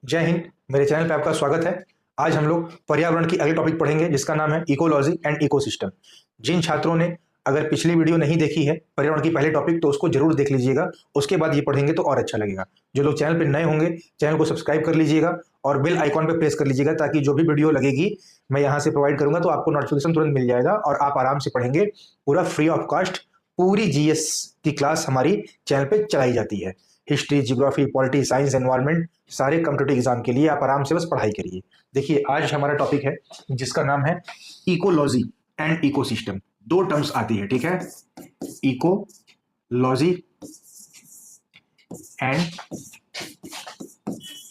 जय हिंद। मेरे चैनल पे आपका स्वागत है। आज हम लोग पर्यावरण की अगली टॉपिक पढ़ेंगे जिसका नाम है इकोलॉजी एंड इकोसिस्टम। जिन छात्रों ने अगर पिछली वीडियो नहीं देखी है पर्यावरण की पहली टॉपिक तो उसको जरूर देख लीजिएगा, उसके बाद ये पढ़ेंगे तो और अच्छा लगेगा। जो लोग चैनल पे नए होंगे चैनल को सब्सक्राइब कर लीजिएगा और बेल आइकॉन पे प्रेस कर लीजिएगा ताकि जो भी वीडियो लगेगी मैं यहाँ से प्रोवाइड करूंगा तो आपको नोटिफिकेशन तुरंत मिल जाएगा और आप आराम से पढ़ेंगे। पूरा फ्री ऑफ कॉस्ट पूरी जीएस की क्लास हमारी चैनल पे चलाई जाती है। History, geography, polity, science, environment, सारे कॉम्पिटिटिव एग्जाम के लिए आप आराम से बस पढ़ाई करिए। देखिए आज हमारा टॉपिक है जिसका नाम है इकोलॉजी एंड इकोसिस्टम। दो टर्म्स आती है, ठीक है, इकोलॉजी एंड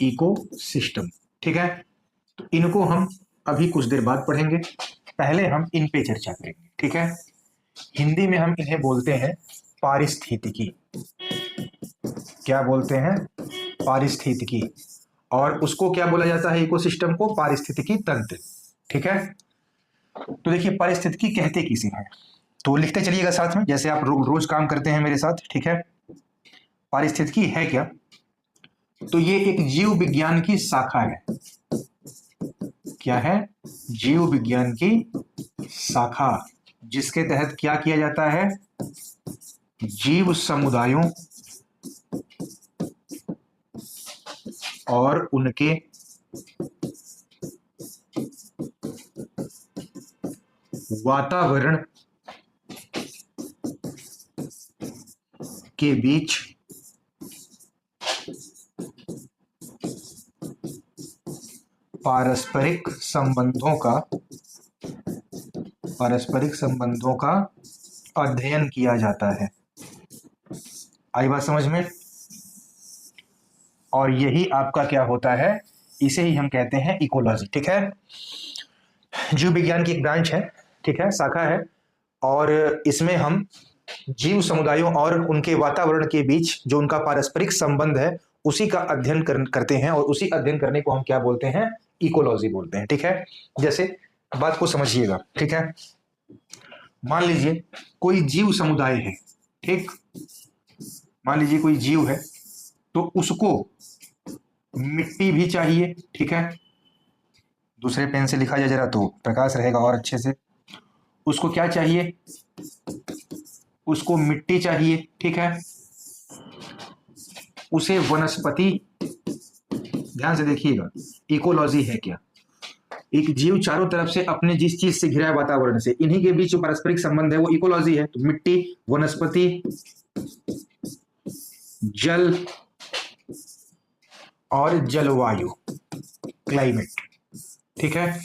इकोसिस्टम, ठीक है। तो इनको हम अभी कुछ देर बाद पढ़ेंगे, पहले हम इन पे चर्चा करेंगे, ठीक है। हिंदी में हम इन्हें बोलते हैं पारिस्थितिकी। क्या बोलते हैं? पारिस्थितिकी। और उसको क्या बोला जाता है? इकोसिस्टम को पारिस्थितिकी तंत्र, ठीक है। तो देखिए पारिस्थितिकी कहते किसे हैं तो लिखते चलिएगा साथ में, जैसे आप रोज काम करते हैं मेरे साथ, ठीक है। पारिस्थितिकी है क्या? तो ये एक जीव विज्ञान की शाखा है। क्या है? जीव विज्ञान की शाखा, जिसके तहत क्या किया जाता है? जीव समुदायों और उनके वातावरण के बीच पारस्परिक संबंधों का अध्ययन किया जाता है। आई बात समझ में? और यही आपका क्या होता है? इसे ही हम कहते हैं इकोलॉजी, ठीक है। जीव विज्ञान की एक ब्रांच है, ठीक है, शाखा है। और इसमें हम जीव समुदायों और उनके वातावरण के बीच जो उनका पारस्परिक संबंध है उसी का अध्ययन करते हैं और उसी अध्ययन करने को हम क्या बोलते हैं? इकोलॉजी बोलते हैं, ठीक है। जैसे बात को समझिएगा, ठीक है। मान लीजिए कोई जीव समुदाय है, ठीक। मान लीजिए कोई जीव है तो उसको मिट्टी भी चाहिए, ठीक है। दूसरे पेन से लिखा जाए जरा तो प्रकाश रहेगा और अच्छे से। उसको क्या चाहिए? उसको मिट्टी चाहिए, ठीक है। उसे वनस्पति, ध्यान से देखिएगा, इकोलॉजी है क्या? एक जीव चारों तरफ से अपने जिस चीज से घिरा है वातावरण से, इन्हीं के बीच जो पारस्परिक संबंध है वो इकोलॉजी है। तो मिट्टी, वनस्पति, जल और जलवायु, क्लाइमेट, ठीक है।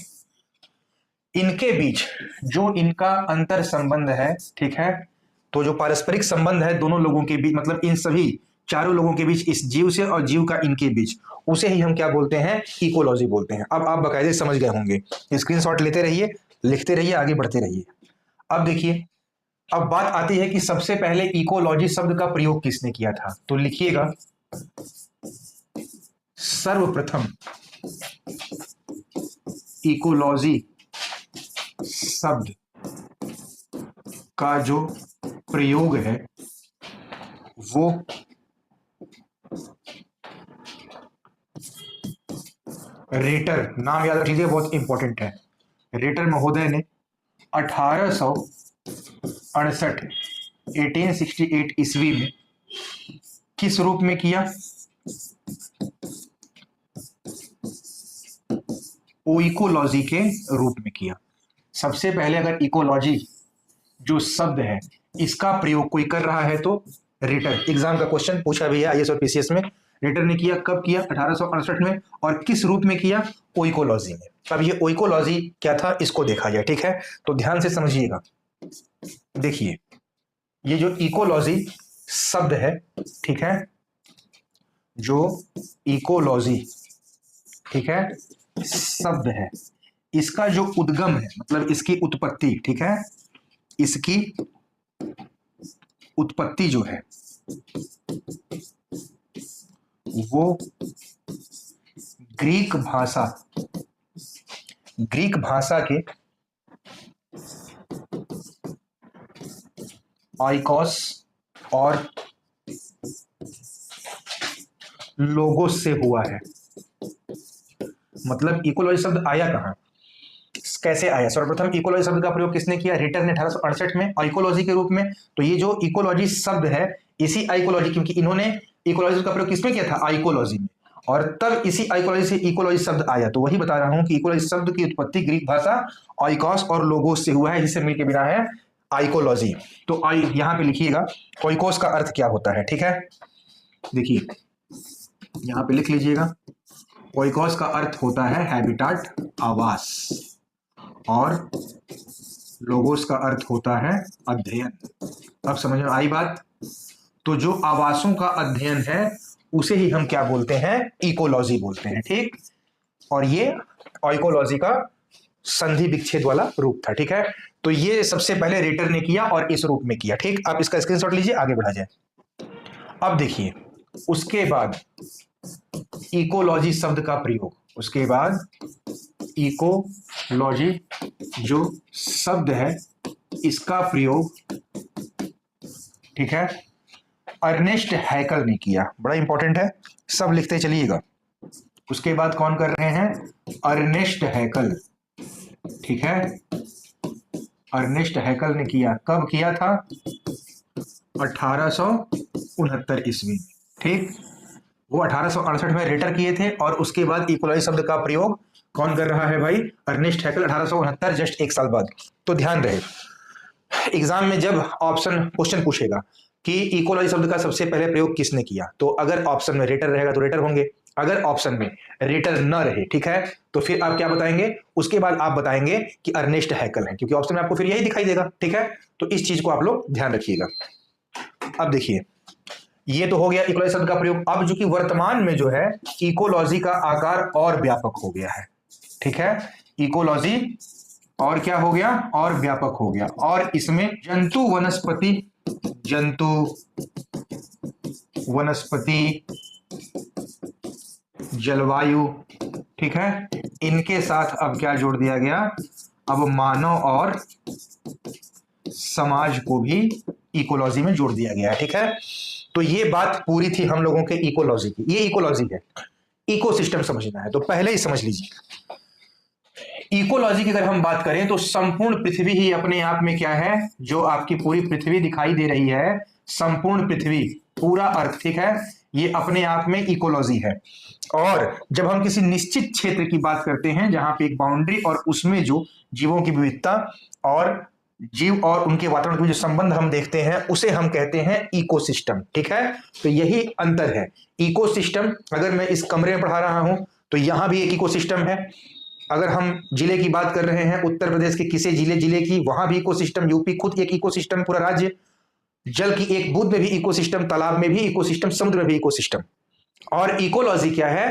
इनके बीच जो इनका अंतर संबंध है, ठीक है, तो जो पारस्परिक संबंध है दोनों लोगों के बीच, मतलब इन सभी चारों लोगों के बीच, इस जीव से और जीव का इनके बीच, उसे ही हम क्या बोलते हैं? इकोलॉजी बोलते हैं। अब आप बकायदे समझ गए होंगे, स्क्रीनशॉट लेते रहिए, लिखते रहिए, आगे बढ़ते रहिए। अब देखिए, अब बात आती है कि सबसे पहले इकोलॉजी शब्द का प्रयोग किसने किया था? तो लिखिएगा, सर्वप्रथम इकोलॉजी शब्द का जो प्रयोग है वो रेटर, नाम याद रख लीजिए, बहुत इंपॉर्टेंट है। रेटर महोदय ने 1868 1868 ईस्वी में किस रूप में किया? ओइकोलॉजी के रूप में किया। सबसे पहले अगर इकोलॉजी जो शब्द है इसका प्रयोग कोई कर रहा है तो रेटर, एग्जाम का क्वेश्चन पूछा भी है आईएएस और पीसीएस में। रेटर ने किया, कब किया? 1868 में। और किस रूप में किया? ओइकोलॉजी में। अब ये ओइकोलॉजी क्या था इसको देखा जाए, ठीक है। तो ध्यान से समझिएगा, देखिए ये जो इकोलॉजी शब्द है, ठीक है, जो इकोलॉजी, ठीक है, शब्द है, इसका जो उद्गम है, मतलब इसकी उत्पत्ति, ठीक है, इसकी उत्पत्ति जो है वो ग्रीक भाषा के आइकोस और लोगोस से हुआ है। मतलब इकोलॉजी शब्द आया कहाँ, कैसे आया? सर्वप्रथम इकोलॉजी शब्द का प्रयोग किसने किया? रिटर ने 1868 में, आइकोलॉजी के रूप में। तो ये जो इकोलॉजी शब्द है, इसी आइकोलॉजी, क्योंकि इन्होंने इकोलॉजी का प्रयोग किसमें किया था? आइकोलॉजी में, और तब इसी आइकोलॉजी से इकोलॉजी शब्द आया। तो वही बता रहा हूं कि इकोलॉजी शब्द की उत्पत्ति ग्रीक भाषा आइकोस और लोगोस से हुआ है, जिससे मिलकर बना है आइकोलॉजी। तो यहां पे लिखिएगा ओइकोस का अर्थ क्या होता है, ठीक है? देखिए यहां पे लिख लीजिएगा, ओइकोस का अर्थ होता है हैबिटाट, आवास, और लोगोस का अर्थ होता है अध्ययन। अब समझ में आई बात? तो जो आवासों का अध्ययन है उसे ही हम क्या बोलते हैं? इकोलॉजी बोलते हैं, ठीक? और ये आइकोलॉजी का संधि विच्छेद वाला रूप था, ठीक है? तो ये सबसे पहले रिटर ने किया और इस रूप में किया, ठीक? आप इसका स्क्रीनशॉट लीजिए, आगे बढ़ा जाए। अब देखिए उसके बाद इकोलॉजी शब्द का प्रयोग, उसके बाद इकोलॉजी जो शब्द है इसका प्रयोग, ठीक है, अर्नेस्ट हैकल ने किया। बड़ा इंपॉर्टेंट है, सब लिखते चलिएगा। उसके बाद कौन कर रहे हैं? अर्नेस्ट हैकल, ठीक है? अर्नेस्ट हैकल ने किया। कब किया था? 1869 ईस्वी, ठीक? वो 1868 में रिटर किए थे, और उसके बाद इकोलॉजी शब्द का प्रयोग कौन कर रहा है भाई? अर्नेस्ट हैकल, 1869, जस्ट एक साल बाद। तो ध्यान रहे, एग्जाम में जब ऑप्शन क्वेश्चन पूछेगा कि इकोलॉजी शब्द का सबसे पहले प्रयोग किसने किया, तो अगर ऑप्शन में रिटर रहेगा तो रिटर होंगे, अगर ऑप्शन में रिटर न रहे, ठीक है, तो फिर आप क्या बताएंगे? उसके बाद आप बताएंगे कि अर्नेस्ट हैकल है, क्योंकि ऑप्शन में आपको फिर यही दिखाई देगा, ठीक है? तो इस चीज को आप लोग ध्यान रखिएगा। अब देखिए ये तो हो गया इकोलॉजी शब्द का प्रयोग। अब जो कि वर्तमान में जो है इकोलॉजी का आकार और व्यापक हो गया है, ठीक है? इकोलॉजी और क्या हो गया? और व्यापक हो गया, और इसमें जंतु वनस्पति जलवायु, ठीक है, इनके साथ अब क्या जोड़ दिया गया? अब मानव और समाज को भी इकोलॉजी में जोड़ दिया गया है, ठीक है? तो ये बात पूरी थी हम लोगों के इकोलॉजी की। ये इकोलॉजी है, इकोसिस्टम समझना है तो पहले ही समझ लीजिए। इकोलॉजी की अगर हम बात करें तो संपूर्ण पृथ्वी ही अपने आप में क्या है? जो आपकी पूरी पृथ्वी दिखाई दे रही है, संपूर्ण पृथ्वी, पूरा अर्थ, ठीक है, ये अपने आप में इकोलॉजी है। और जब हम किसी निश्चित क्षेत्र की बात करते हैं जहां पे एक बाउंड्री और उसमें जो जीवों की विविधता और जीव और उनके वातावरण के जो संबंध हम देखते हैं उसे हम कहते हैं इकोसिस्टम, ठीक है? तो यही अंतर है। इकोसिस्टम, अगर मैं इस कमरे में पढ़ा रहा हूं तो यहां भी एक इकोसिस्टम है। अगर हम जिले की बात कर रहे हैं, उत्तर प्रदेश के किसी जिले की, वहां भी इकोसिस्टम, यूपी खुद एक इकोसिस्टम, पूरा राज्य, जल की एक बूंद में भी इकोसिस्टम, तालाब में भी इकोसिस्टम, समुद्र में भी इकोसिस्टम। और इकोलॉजी क्या है?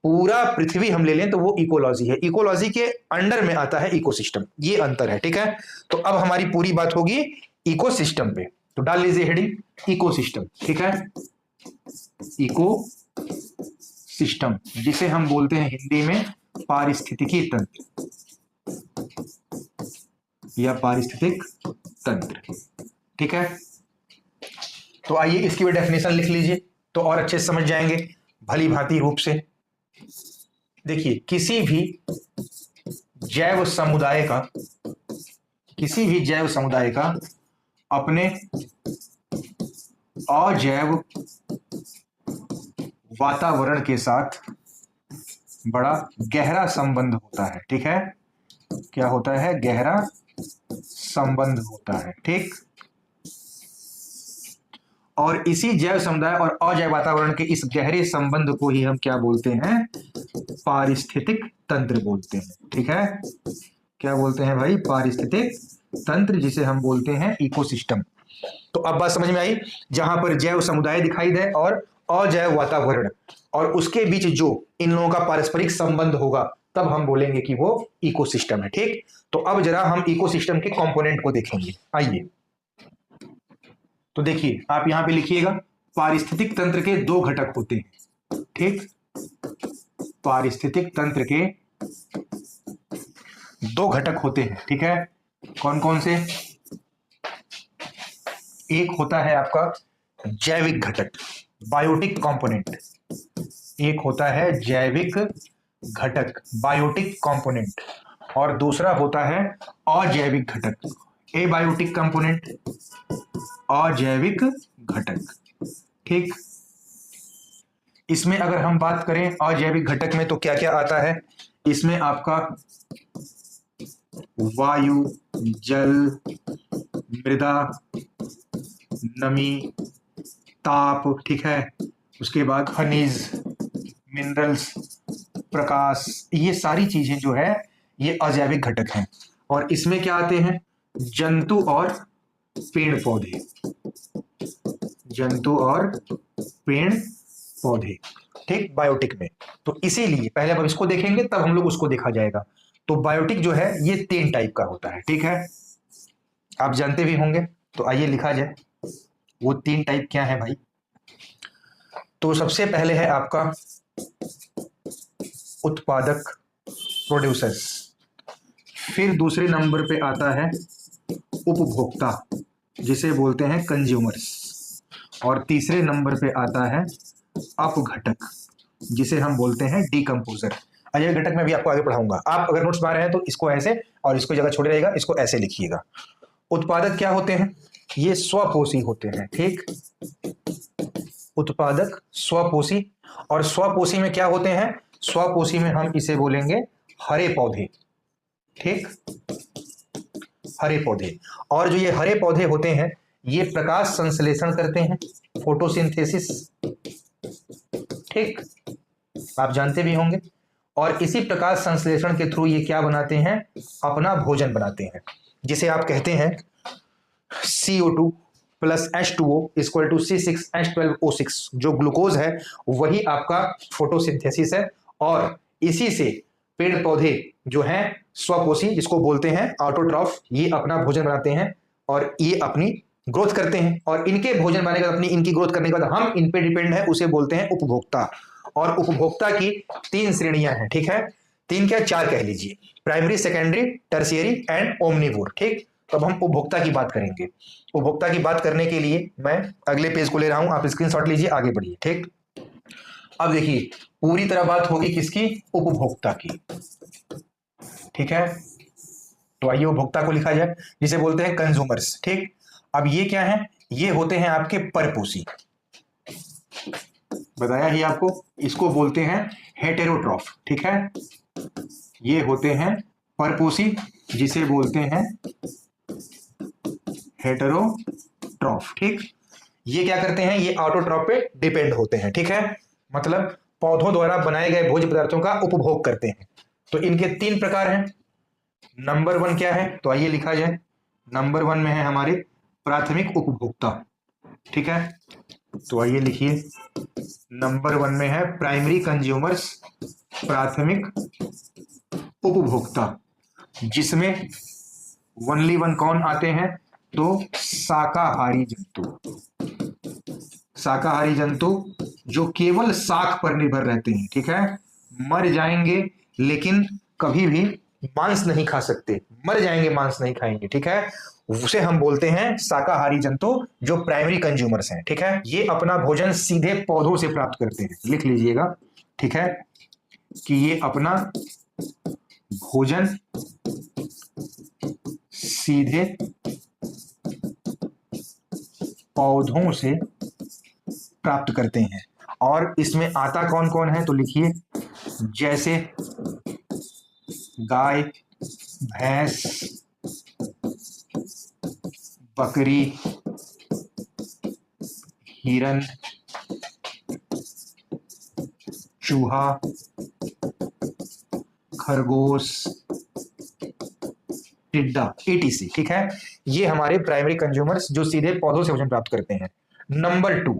पूरा पृथ्वी हम ले लें तो वो इकोलॉजी है। इकोलॉजी के अंडर में आता है इकोसिस्टम, ये अंतर है, ठीक है? तो अब हमारी पूरी बात होगी इकोसिस्टम पे, तो डाल लीजिए हेडिंग इकोसिस्टम, ठीक है? इको सिस्टम, जिसे हम बोलते हैं हिंदी में पारिस्थितिकी तंत्र या पारिस्थितिक तंत्र, ठीक है? तो आइए इसकी भी डेफिनेशन लिख लीजिए तो और अच्छे से समझ जाएंगे भली भांति रूप से। देखिए किसी भी जैव समुदाय का अपने अजैव वातावरण के साथ बड़ा गहरा संबंध होता है, ठीक है? क्या होता है? गहरा संबंध होता है, ठीक? और इसी जैव समुदाय और अजैव वातावरण के इस गहरे संबंध को ही हम क्या बोलते हैं? पारिस्थितिक तंत्र बोलते हैं, ठीक है? क्या बोलते हैं भाई? पारिस्थितिक तंत्र, जिसे हम बोलते हैं इकोसिस्टम। तो अब बात समझ में आई, जहां पर जैव समुदाय दिखाई दे और अजैव वातावरण, और उसके बीच जो इन लोगों का पारस्परिक संबंध होगा, तब हम बोलेंगे कि वो इकोसिस्टम है, ठीक? तो अब जरा हम इकोसिस्टम के कंपोनेंट को देखेंगे, आइए। तो देखिए आप यहां पे लिखिएगा, पारिस्थितिक तंत्र के दो घटक होते हैं, ठीक? पारिस्थितिक तंत्र के दो घटक होते हैं, ठीक है? कौन कौन से? एक होता है आपका जैविक घटक, बायोटिक कंपोनेंट। एक होता है जैविक घटक, बायोटिक कंपोनेंट, और दूसरा होता है अजैविक घटक, एबायोटिक कंपोनेंट, अजैविक घटक। ठीक, इसमें अगर हम बात करें अजैविक घटक में तो क्या क्या आता है, इसमें आपका वायु, जल, मृदा, नमी, ताप, ठीक है, उसके बाद खनिज, मिनरल्स, प्रकाश, ये सारी चीजें जो है ये अजैविक घटक हैं। और इसमें क्या आते हैं, जंतु और पेड़ पौधे, जंतु और पेड़ पौधे, ठीक, बायोटिक में। तो इसीलिए पहले हम इसको देखेंगे तब हम लोग उसको देखा जाएगा। तो बायोटिक जो है ये 3 टाइप का होता है, ठीक है, आप जानते भी होंगे। तो आइए लिखा जाए वो 3 टाइप क्या है भाई। तो सबसे पहले है आपका उत्पादक, प्रोड्यूसर्स, फिर दूसरे नंबर पे आता है उपभोक्ता जिसे बोलते हैं कंज्यूमर्स, और तीसरे नंबर पे आता है अपघटक जिसे हम बोलते हैं डीकंपोजर। अजय घटक में भी आपको आगे पढ़ाऊंगा, आप अगर नोट्स पा रहे हैं तो इसको ऐसे और इसको जगह छोड़े रहेगा, इसको ऐसे लिखिएगा। उत्पादक क्या होते हैं, ये स्वपोषी होते हैं, ठीक, उत्पादक स्वपोषी। और स्वपोषी में क्या होते हैं, स्वपोषी में हम इसे बोलेंगे हरे पौधे, ठीक, हरे पौधे। और जो ये हरे पौधे होते हैं ये प्रकाश संश्लेषण करते हैं, फोटोसिंथेसिस, ठीक, आप जानते भी होंगे। और इसी प्रकाश संश्लेषण के थ्रू ये क्या बनाते हैं, अपना भोजन बनाते हैं, जिसे आप कहते हैं CO2 plus H2O equal to C6H12O6। जो ग्लूकोज है वही आपका फोटोसिंथेसिस है, और इसी से पेड़ पौधे जो हैं स्वपोषी जिसको बोलते हैं ऑटोट्रॉफ, ये अपना भोजन बनाते हैं और ये अपनी ग्रोथ करते हैं। और इनके भोजन बनाने के बाद, अपनी इनकी ग्रोथ करने के बाद हम इन पे डिपेंड है, उसे बोलते हैं उपभोक्ता। और उपभोक्ता की 3 श्रेणियां हैं, ठीक है, 3 क्या 4 कह लीजिए, primary, secondary, tertiary and omnivore, ठीक। तो अब हम उपभोक्ता की बात करेंगे। उपभोक्ता की बात करने के लिए मैं अगले पेज को ले रहा हूं, आप स्क्रीनशॉट लीजिए, आगे बढ़िए, ठीक। अब देखिए पूरी तरह बात होगी किसकी, उपभोक्ता की, ठीक है। तो आइए उपभोक्ता को लिखा जाए जिसे बोलते हैं कंज्यूमर्स, ठीक। अब ये क्या है, ये होते हैं आपके परपोषी, बताया ही आपको, इसको बोलते हैं हेटेरोट्रॉफ, ठीक है। ये होते हैं परपोषी जिसे बोलते हैं हेटेरोट्रॉफ, ठीक। ये क्या करते हैं, ये ऑटोट्रॉफ पे डिपेंड होते हैं, ठीक है, मतलब पौधों द्वारा बनाए गए भोज्य पदार्थों का उपभोग करते हैं। तो इनके 3 प्रकार हैं। नंबर 1 क्या है, तो आइए लिखा जाए, नंबर 1 में है हमारे प्राथमिक उपभोक्ता, ठीक है। तो आइए लिखिए, नंबर 1 में है प्राइमरी कंज्यूमर्स, प्राथमिक उपभोक्ता, जिसमें ओनली 1 कौन आते हैं, तो शाकाहारी जंतु, शाकाहारी जंतु जो केवल शाक पर निर्भर रहते हैं, ठीक है, मर जाएंगे लेकिन कभी भी मांस नहीं खा सकते, मर जाएंगे मांस नहीं खाएंगे, ठीक है, उसे हम बोलते हैं शाकाहारी जंतु जो प्राइमरी कंज्यूमर्स हैं, ठीक है। ये अपना भोजन सीधे पौधों से प्राप्त करते हैं, लिख लीजिएगा, ठीक है, कि ये अपना भोजन सीधे पौधों से प्राप्त करते हैं। और इसमें आता कौन कौन है, तो लिखिए, जैसे गाय, भैंस, बकरी, हिरन, चूहा, खरगोश, टिड्डा, ETC, ठीक है। ये हमारे प्राइमरी कंज्यूमर्स जो सीधे पौधों से भोजन प्राप्त करते हैं। नंबर 2,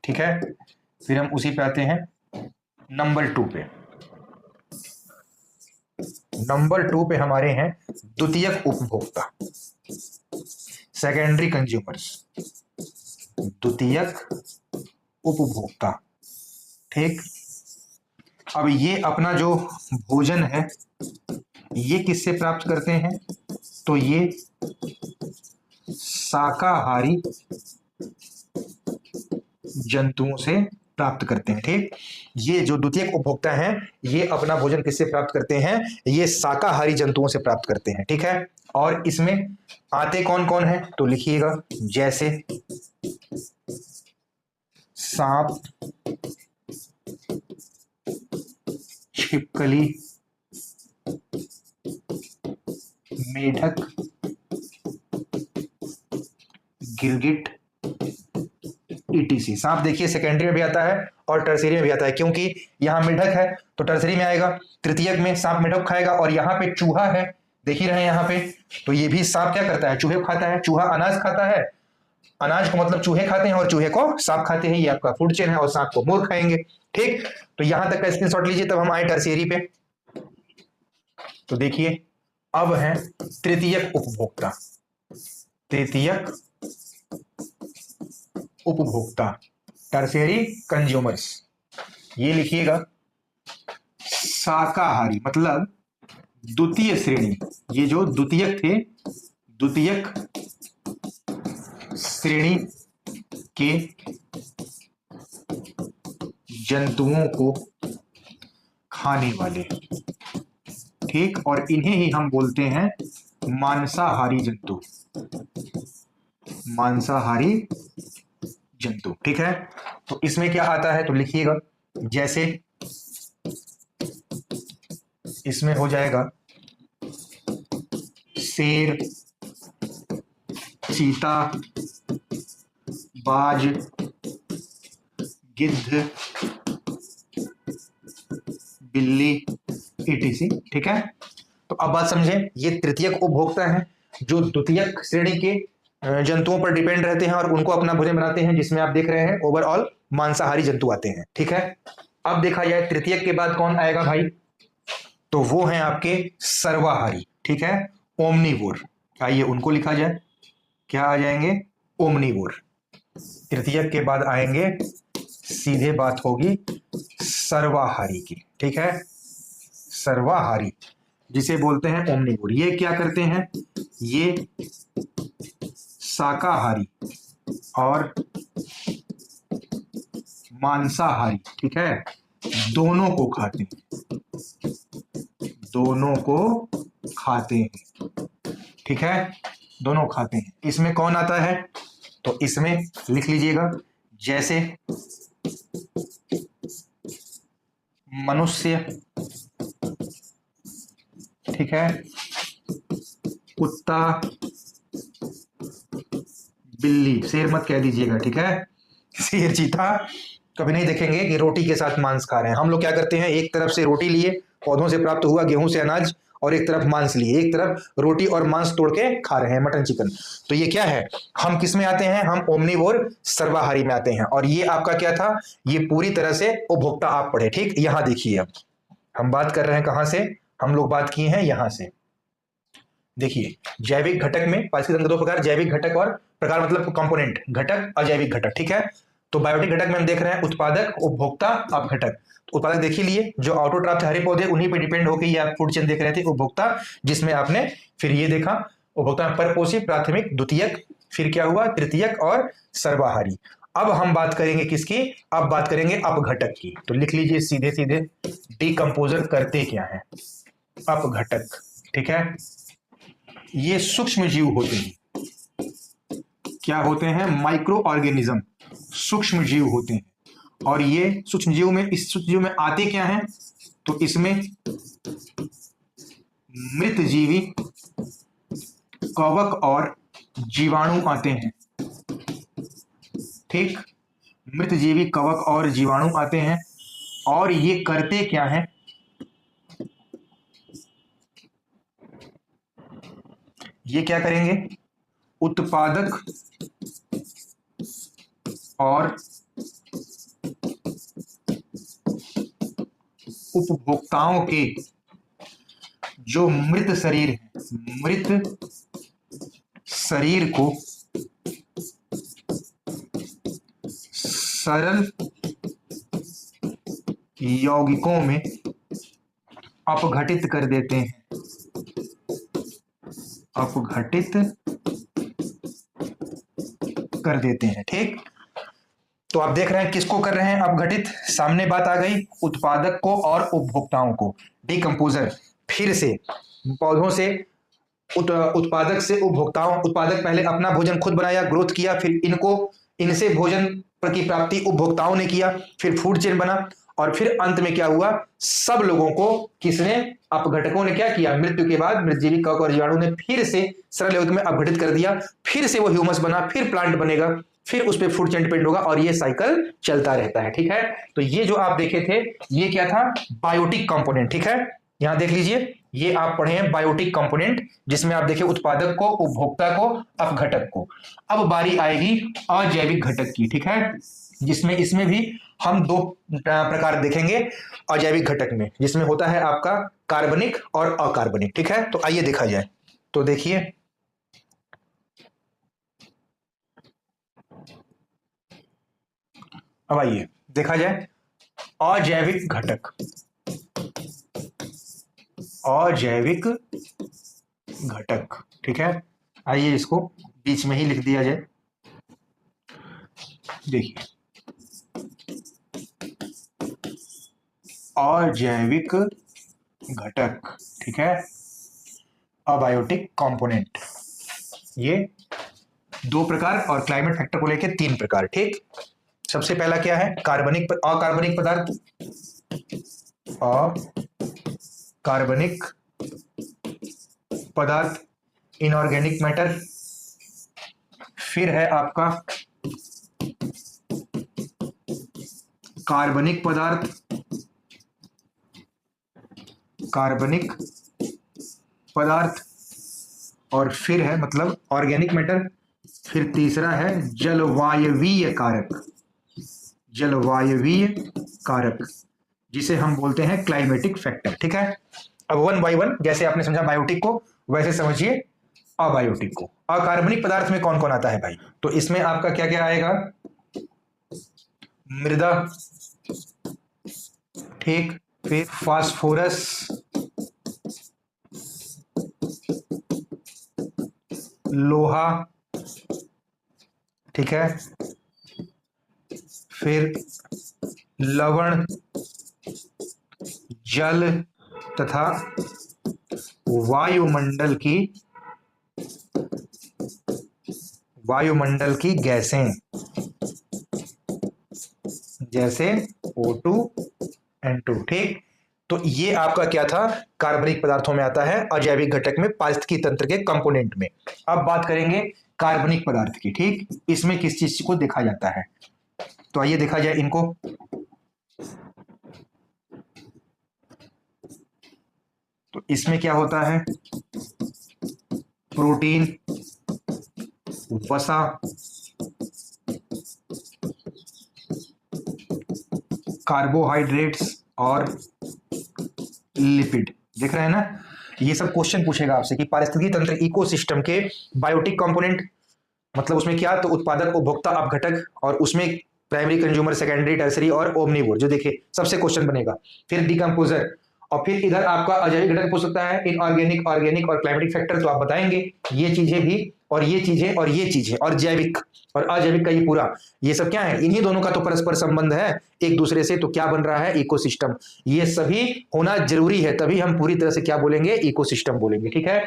ठीक है, फिर हम उसी पे आते हैं नंबर 2 पे। नंबर 2 पे हमारे हैं द्वितीयक उपभोक्ता, सेकेंडरी कंज्यूमर्स, द्वितीयक उपभोक्ता, ठीक। अब ये अपना जो भोजन है ये किससे प्राप्त करते हैं, तो ये शाकाहारी जंतुओं से प्राप्त करते हैं, ठीक। ये जो द्वितीयक उपभोक्ता हैं ये अपना भोजन किससे प्राप्त करते हैं? ये शाकाहारी जंतुओं से प्राप्त करते हैं, ठीक है। और इसमें आते कौन कौन है तो लिखिएगा, जैसे सांप, छिपकली, मेढक, गिरगिट, ईटीसी। सांप देखिए सेकेंडरी में भी आता है और टर्सरी में भी आता है, क्योंकि यहां मेढक है तो टर्सरी में आएगा, तृतीयक में सांप मेढक खाएगा। और यहाँ पे चूहा है, देख ही रहे हैं यहाँ पे, तो ये भी सांप क्या करता है? चूहे को खाता है। चूहा अनाज खाता है, अनाज को मतलब चूहे खाते हैं और चूहे को सांप खाते हैं, ये आपका फूड चेन है, और सांप को मोर खाएंगे, ठीक। तो यहां तक का स्क्रीनशॉट लीजिए, तब हम आए टर्सरी पे। तो देखिए अब है तृतीयक उपभोक्ता। तृतीयक उपभोक्ता, टर्शियरी कंज्यूमर्स, ये लिखिएगा शाकाहारी, मतलब द्वितीय श्रेणी। ये जो द्वितीयक थे, द्वितीयक श्रेणी के जंतुओं को खाने वाले, ठीक। और इन्हें ही हम बोलते हैं मांसाहारी जंतु, मांसाहारी जंतु, ठीक है। तो इसमें क्या आता है तो लिखिएगा, जैसे इसमें हो जाएगा शेर, चीता, बाज, गिद्ध, बिल्ली, ईटीसी, ठीक है। तो अब बात समझें, ये तृतीयक उपभोक्ता हैं जो द्वितीयक श्रेणी के जंतुओं पर डिपेंड रहते हैं और उनको अपना भोजन बनाते हैं, जिसमें आप देख रहे हैं ओवरऑल मांसाहारी जंतु आते हैं, ठीक है। अब देखा जाए तृतीयक के बाद कौन आएगा भाई, तो वो हैं आपके सर्वाहारी, ठीक है, ओमनीवोर। आइए उनको लिखा जाए, क्या आ जाएंगे? ओमनीवोर। तृतीयक के बाद आएंगे, सीधे बात होगी सर्वाहारी की, ठीक है। सर्वाहारी जिसे बोलते हैं ओमनीवोर, ये क्या करते हैं? ये शाकाहारी और मांसाहारी, ठीक है, दोनों को खाते हैं, दोनों को खाते हैं, ठीक है, दोनों खाते हैं। इसमें कौन आता है तो इसमें लिख लीजिएगा, जैसे मनुष्य, ठीक है, कुत्ता, बिल्ली, शेर मत कह दीजिएगा, ठीक है। शेर चीता कभी नहीं देखेंगे कि रोटी के साथ मांस खा रहे हैं। हम लोग क्या करते हैं, एक तरफ से रोटी लिए, पौधों से प्राप्त हुआ गेहूं से अनाज, और एक तरफ मांस लिए, एक तरफ रोटी और मांस तोड़ के खा रहे हैं, मटन चिकन। तो ये क्या है, हम किस में आते हैं? हम ओमनीवोर सर्वाहारी में आते हैं। और ये आपका क्या था, ये पूरी तरह से उपभोक्ता आप पढ़े, ठीक। यहां देखिए, अब हम बात कर रहे हैं कहां से, हम लोग बात किए हैं यहां से। देखिए जैविक घटक में पारिस्थितिक तंत्र दो प्रकार, जैविक घटक और प्रकार मतलब कंपोनेंट, घटक, अजैविक घटक, ठीक है। तो बायोटिक घटक में हम देख रहे हैं उत्पादक, उपभोक्ता, अपघटक। तो उत्पादक देख ही लिए, जो ऑटोट्रॉफ हरे पौधे, उन्हीं पे डिपेंड होकर ये आप फूड चेन देख रहे थे। उपभोक्ता जिसमें आपने फिर ये देखा, उपभोक्ता में परपोषी, प्राथमिक, द्वितीयक, फिर क्या हुआ तृतीयक और सर्वाहारी। अब हम बात करेंगे किसकी, अब बात करेंगे अपघटक की। तो लिख लीजिए सीधे सीधे, डिकम्पोजर करते क्या है? अपघटक, ठीक है। ये सूक्ष्म जीव होते हैं, क्या होते हैं? माइक्रो ऑर्गेनिज्म, सूक्ष्म जीव होते हैं। और ये सूक्ष्म जीव में, इस सूक्ष्म जीव में आते क्या हैं तो इसमें मृत जीवी, कवक और जीवाणु आते हैं, ठीक। मृत जीवी, कवक और जीवाणु आते हैं। और ये करते क्या हैं, ये क्या करेंगे? उत्पादक और उपभोक्ताओं के जो मृत शरीर है, मृत शरीर को सरल यौगिकों में अपघटित कर देते हैं, अपघटित कर देते हैं, ठीक। तो आप देख रहे हैं किसको कर रहे हैं अपघटित, सामने बात आ गई, उत्पादक को और उपभोक्ताओं को। डिकम्पोजर फिर से पौधों से उत्पादक से उपभोक्ताओं, उत्पादक पहले अपना भोजन खुद बनाया, ग्रोथ किया, फिर इनसे भोजन की प्राप्ति उपभोक्ताओं ने किया, फिर फूड चेन बना, और फिर अंत में क्या हुआ, सब लोगों को किसने, अपघटकों ने क्या किया, मृत्यु के बाद मृतजीवी कवक और जीवाणु ने फिर से सरल यौगिक में अपघटित कर दिया, फिर से वो ह्यूमस बना, फिर प्लांट बनेगा, फिर उस पर फूड चेन डिपेंड होगा, और ये साइकिल चलता रहता है। ठीक है, तो ये जो आप देखे थे ये क्या था, बायोटिक कंपोनेंट। ठीक है, यहां देख लीजिए, ये आप पढ़े हैं बायोटिक कंपोनेंट, जिसमें आप देखिए उत्पादक को, उपभोक्ता को, अपघटक को। अब बारी आएगी अजैविक घटक की। ठीक है, जिसमें इसमें भी हम दो प्रकार देखेंगे अजैविक घटक में, जिसमें होता है आपका कार्बनिक और अकार्बनिक। ठीक है, तो आइए देखा जाए। तो देखिए, अब आइए देखा जाए अजैविक घटक। अजैविक घटक, ठीक है, आइए इसको बीच में ही लिख दिया जाए। देखिए, अजैविक घटक, ठीक है, अबायोटिक कंपोनेंट, ये दो प्रकार, और क्लाइमेट फैक्टर को लेके तीन प्रकार। ठीक, सबसे पहला क्या है, अकार्बनिक पदार्थ, अकार्बनिक पदार्थ, इनऑर्गेनिक मैटर। फिर है आपका कार्बनिक पदार्थ, कार्बनिक पदार्थ, और फिर है मतलब ऑर्गेनिक मैटर। फिर तीसरा है जलवायवीय कारक, जलवायवीय कारक, जिसे हम बोलते हैं क्लाइमेटिक फैक्टर। ठीक है, अब वन बाय वन, जैसे आपने समझा बायोटिक को, वैसे समझिए अबायोटिक को। अकार्बनिक पदार्थ में कौन कौन आता है भाई, तो इसमें आपका क्या क्या आएगा, मृदा, ठीक, फिर फास्फोरस, लोहा, ठीक है, फिर लवण, जल, तथा वायुमंडल की गैसें, जैसे O2 N2। ठीक, तो ये आपका क्या था, कार्बनिक पदार्थों में आता है, अजैविक घटक में, पारिस्थितिकी तंत्र के कंपोनेंट में। अब बात करेंगे कार्बनिक पदार्थ की। ठीक, इसमें किस चीज को देखा जाता है, तो आइए देखा जाए इनको। तो इसमें क्या होता है, प्रोटीन, वसा, कार्बोहाइड्रेट्स और लिपिड। देख रहे हैं ना, ये सब क्वेश्चन पूछेगा आपसे कि पारिस्थितिकी तंत्र इकोसिस्टम के बायोटिक कंपोनेंट, मतलब उसमें क्या, तो उत्पादक, उपभोक्ता, अपघटक, और उसमें प्राइमरी, कंज्यूमर, सेकेंडरी, टर्सरी और ओमनिवोर, जो देखिए सबसे क्वेश्चन बनेगा। फिर डिकम्पोजर, और फिर इधर आपका अजैविक घटक पूछ सकता है, इनऑर्गेनिक, ऑर्गेनिक और क्लाइमेटिक फैक्टर, तो आप बताएंगे ये चीजें भी, और ये चीजें, और ये चीजें, और जैविक और अजैविक का ये पूरा, ये सब क्या है, इन्हीं दोनों का तो परस्पर संबंध है एक दूसरे से, तो क्या बन रहा है, इकोसिस्टम। ये सभी होना जरूरी है, तभी हम पूरी तरह से क्या बोलेंगे, इकोसिस्टम बोलेंगे। ठीक है,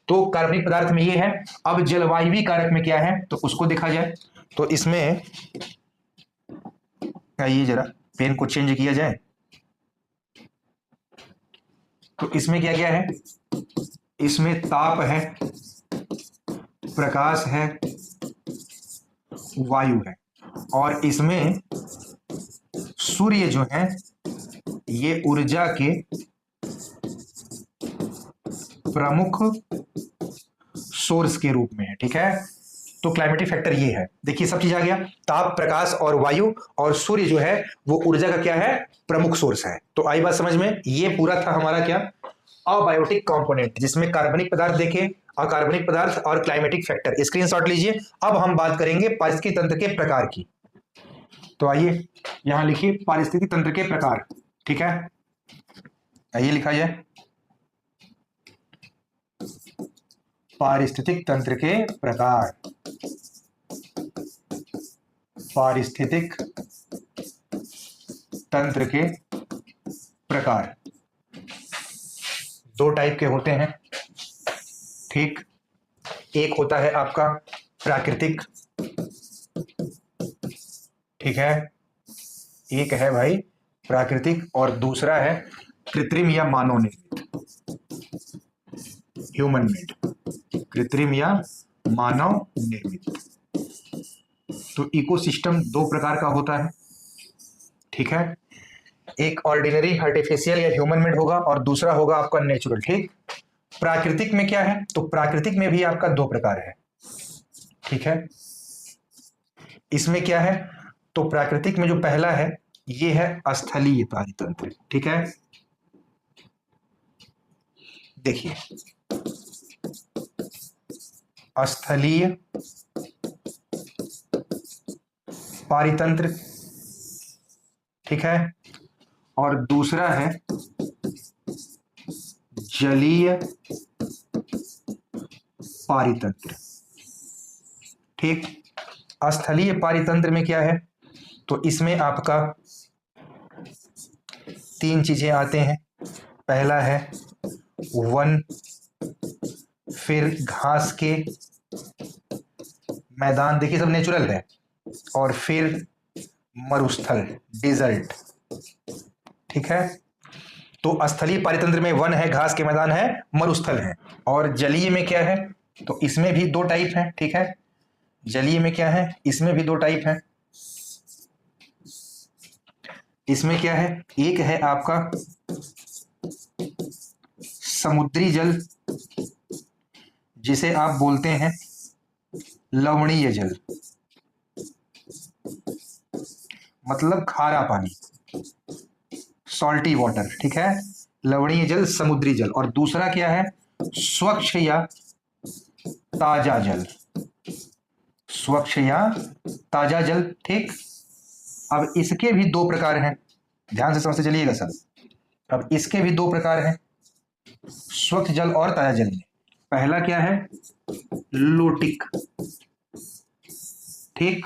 तो कार्बनिक पदार्थ में ये है। अब जलवायवीय कारक में क्या है, तो उसको देखा जाए। तो इसमें आइए जरा पेन को चेंज किया जाए। तो इसमें क्या क्या है, इसमें ताप है, प्रकाश है, वायु है, और इसमें सूर्य जो है ये ऊर्जा के प्रमुख सोर्स के रूप में है। ठीक है, तो क्लाइमेटिक फैक्टर ये है। देखिए सब चीज आ गया, ताप, प्रकाश और वायु, और सूर्य जो है वो ऊर्जा का क्या है, प्रमुख सोर्स है। तो आई बात समझ में, ये पूरा था हमारा क्या, अबायोटिक कंपोनेंट, जिसमें कार्बनिक पदार्थ देखे, अकार्बनिक पदार्थ और क्लाइमेटिक फैक्टर। स्क्रीनशॉट लीजिए। अब हम बात करेंगे पारिस्थितिकी तंत्र के प्रकार की। तो आइए यहां लिखिए पारिस्थितिकी तंत्र के प्रकार। ठीक है, आइए लिखा जाए पारिस्थितिक तंत्र के प्रकार। पारिस्थितिक तंत्र के प्रकार दो टाइप के होते हैं, ठीक। एक होता है आपका प्राकृतिक, ठीक है, एक है भाई प्राकृतिक और दूसरा है कृत्रिम या मानव निर्मित, ह्यूमन मेड, कृत्रिम या मानव निर्मित। तो इकोसिस्टम दो प्रकार का होता है, ठीक है। एक ऑर्डिनरी आर्टिफिशियल या ह्यूमन मेड होगा और दूसरा होगा आपका नेचुरल, ठीक। प्राकृतिक में क्या है, तो प्राकृतिक में भी आपका दो प्रकार है, ठीक है। इसमें क्या है, तो प्राकृतिक में जो पहला है ये है स्थलीय पारितंत्र, ठीक है। देखिए स्थलीय पारितंत्र, ठीक है, और दूसरा है जलीय पारितंत्र, ठीक। स्थलीय पारितंत्र में क्या है, तो इसमें आपका तीन चीजें आते हैं। पहला है वन, फिर घास के मैदान, देखिए सब नेचुरल है, और फिर मरुस्थल डिजर्ट, ठीक है। तो स्थलीय पारितंत्र में वन है, घास के मैदान है, मरुस्थल है। और जलीय में क्या है, तो इसमें भी दो टाइप है, ठीक है। जलीय में क्या है, इसमें भी दो टाइप है। इसमें क्या है, एक है आपका समुद्री जल, जिसे आप बोलते हैं लवणीय जल, मतलब खारा पानी, सॉल्टी वाटर, ठीक है, लवणीय जल, समुद्री जल। और दूसरा क्या है, स्वच्छ या ताजा जल, स्वच्छ या ताजा जल, ठीक। अब इसके भी दो प्रकार हैं, ध्यान से समझते चलिएगा सर। अब इसके भी दो प्रकार हैं, स्वच्छ जल और ताजा जल में। पहला क्या है, लोटिक, ठीक,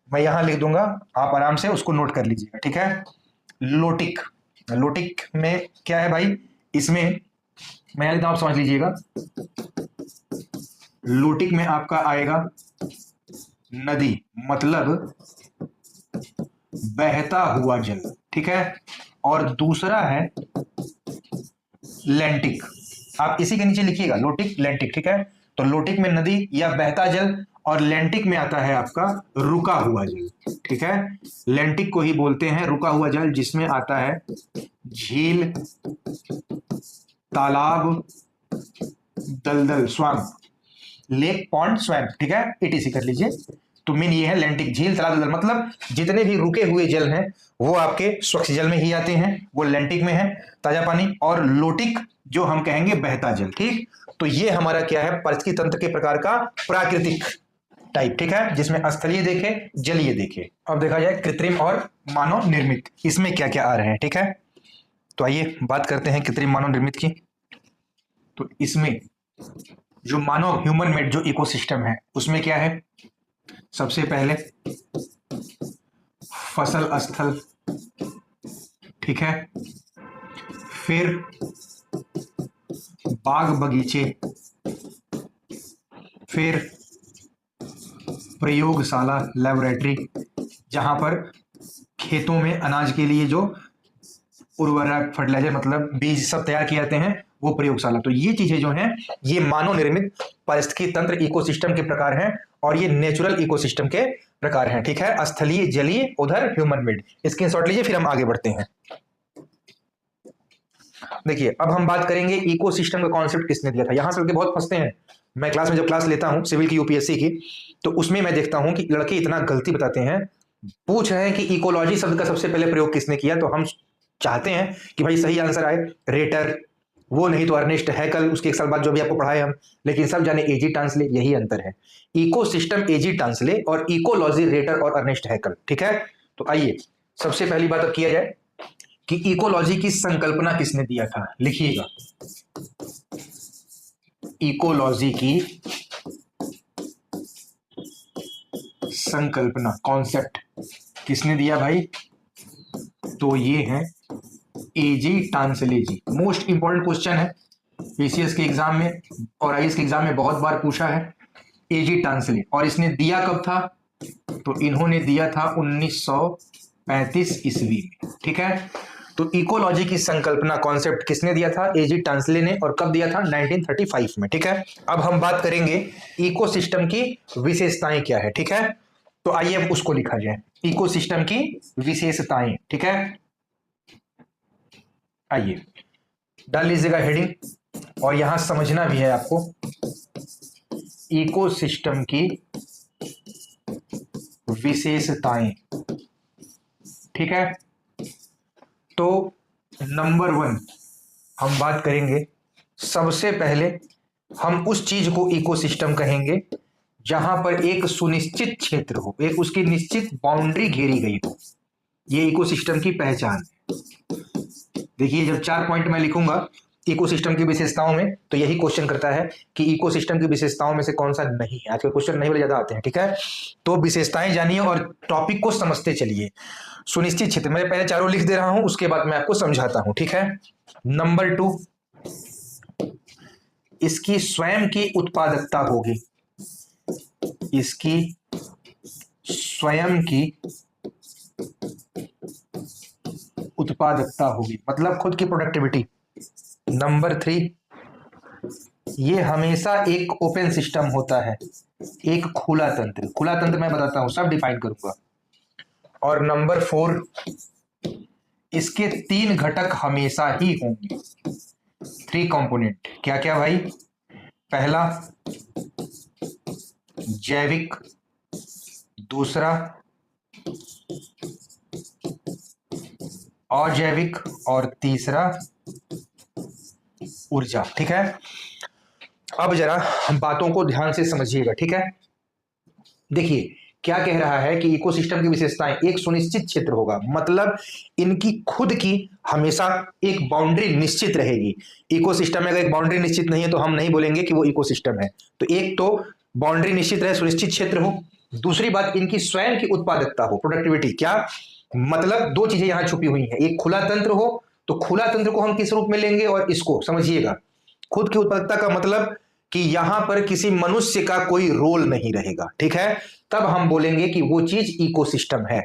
मैं यहां लिख दूंगा, आप आराम से उसको नोट कर लीजिएगा, ठीक है। लोटिक, लोटिक में क्या है भाई, इसमें मैं लिखता हूं, आप समझ लीजिएगा। लोटिक में आपका आएगा नदी, मतलब बहता हुआ जल, ठीक है। और दूसरा है लैंटिक, आप इसी के नीचे लिखिएगा लोटिक लैंटिक, ठीक है। तो लोटिक में नदी या बहता जल, और लैंटिक में आता है आपका रुका हुआ जल, ठीक है। लैंटिक को ही बोलते हैं रुका हुआ जल, जिसमें आता है झील, तालाब, दलदल, स्वैम्प, लेक, पॉन्ड, स्वैम्प, ठीक है, एटीसी कर लीजिए। तो मीन ये है लैंटिक, झील, तालाब, दलदल, मतलब जितने भी रुके हुए जल हैं वो आपके स्वच्छ जल में ही आते हैं, वो लैंटिक में है, ताजा पानी। और लोटिक जो हम कहेंगे बहता जल, ठीक। तो ये हमारा क्या है, पारिस्थितिकी तंत्र के प्रकार का प्राकृतिक टाइप, ठीक है, जिसमें स्थलीय देखे, जलीय देखे। अब देखा जाए कृत्रिम और मानव निर्मित, इसमें क्या क्या आ रहे हैं, ठीक है। तो आइए बात करते हैं कृत्रिम मानव निर्मित की। तो इसमें जो मानव ह्यूमन मेड जो इकोसिस्टम है, उसमें क्या है, सबसे पहले फसल स्थल, ठीक है, फिर बाग बगीचे, फिर प्रयोगशाला, लैबोरेटरी, जहां पर खेतों में अनाज के लिए जो उर्वरक, फर्टिलाइजर, मतलब बीज सब तैयार किए जाते हैं, वो प्रयोगशाला। तो ये चीजें जो हैं, ये मानव निर्मित पारिस्थितिकी तंत्र इकोसिस्टम के प्रकार हैं, और ये नेचुरल इकोसिस्टम के प्रकार हैं, ठीक है। स्थलीय, जलीय, उधर ह्यूमन मेड। स्क्रीनशॉट लीजिए, फिर हम आगे बढ़ते हैं। देखिए अब हम बात करेंगे इकोसिस्टम का कॉन्सेप्ट किसने दिया था। यहां से लड़के बहुत फंसते हैं, मैं क्लास में जब क्लास लेता हूं सिविल की, यूपीएससी की, तो उसमें मैं देखता हूं कि लड़के इतना गलती बताते हैं। पूछ रहे हैं कि इकोलॉजी शब्द का सबसे पहले प्रयोग किसने किया, तो हम चाहते हैं कि भाई सही आंसर आए रेटर, वो नहीं तो अर्नेस्ट हैकल, उसके एक साल बाद जो भी आपको पढ़ाए हम। लेकिन सब जाने एजी टांसले, यही अंतर है। इकोसिस्टम एजी टांसले और इकोलॉजी रेटर और अर्नेस्ट हैकल, ठीक है। तो आइए सबसे पहली बात अब किया जाए कि इकोलॉजी की संकल्पना किसने दिया था, लिखिएगा। इकोलॉजी की संकल्पना, कॉन्सेप्ट किसने दिया भाई, तो ये है एजी टांसले जी। मोस्ट इंपॉर्टेंट क्वेश्चन है पीसीएस के एग्जाम में और आईएएस के एग्जाम में बहुत बार पूछा है। एजी टांसले, और इसने दिया कब था? तो इन्होंने दिया था 1935 ईस्वी में। ठीक है, तो इकोलॉजी की संकल्पना कॉन्सेप्ट किसने दिया था? एजी टांसले ने। और कब दिया था? 1935 में। ठीक है, अब हम बात करेंगे इकोसिस्टम की विशेषताएं क्या है। ठीक है, तो आइए अब उसको लिखा जाए, इकोसिस्टम की विशेषताएं। ठीक है, आइए डाल लीजिएगा हेडिंग, और यहां समझना भी है आपको इकोसिस्टम की विशेषताएं। ठीक है, तो नंबर 1 हम बात करेंगे, सबसे पहले हम उस चीज को इकोसिस्टम कहेंगे जहां पर एक सुनिश्चित क्षेत्र हो, एक उसकी निश्चित बाउंड्री घेरी गई हो। ये इकोसिस्टम की पहचान है। देखिए, जब 4 पॉइंट मैं लिखूंगा इकोसिस्टम की विशेषताओं में, तो यही क्वेश्चन करता है कि इकोसिस्टम की विशेषताओं में से कौन सा नहीं है। आजकल क्वेश्चन नहीं बड़े ज्यादा आते हैं। ठीक है, तो विशेषताएं जानिए और टॉपिक को समझते चलिए। सुनिश्चित क्षेत्र, मैं पहले चारों लिख दे रहा हूं, उसके बाद मैं आपको समझाता हूं। ठीक है, नंबर 2, इसकी स्वयं की उत्पादकता होगी। इसकी स्वयं की उत्पादकता होगी, मतलब खुद की प्रोडक्टिविटी। नंबर 3, ये हमेशा एक ओपन सिस्टम होता है, एक खुला तंत्र। खुला तंत्र मैं बताता हूं, सब डिफाइन करूंगा। और नंबर 4, इसके 3 घटक हमेशा ही होंगे। 3 कंपोनेंट, क्या क्या भाई? पहला जैविक, दूसरा अजैविक, और तीसरा ऊर्जा। ठीक है, अब जरा हम बातों को ध्यान से समझिएगा। ठीक है, देखिए क्या कह रहा है कि इकोसिस्टम की विशेषताएं, एक सुनिश्चित क्षेत्र होगा, मतलब इनकी खुद की हमेशा एक बाउंड्री निश्चित रहेगी। इकोसिस्टम में अगर एक बाउंड्री निश्चित नहीं है तो हम नहीं बोलेंगे कि वो इकोसिस्टम है। तो एक तो बाउंड्री निश्चित रहे, सुनिश्चित क्षेत्र हो। दूसरी बात, इनकी स्वयं की उत्पादकता हो, प्रोडक्टिविटी। क्या मतलब? 2 चीजें यहां छुपी हुई हैं, एक खुला तंत्र हो। तो खुला तंत्र को हम किस रूप में लेंगे? और इसको समझिएगा, खुद की उत्पादकता का मतलब कि यहां पर किसी मनुष्य का कोई रोल नहीं रहेगा। ठीक है, तब हम बोलेंगे कि वो चीज इकोसिस्टम है।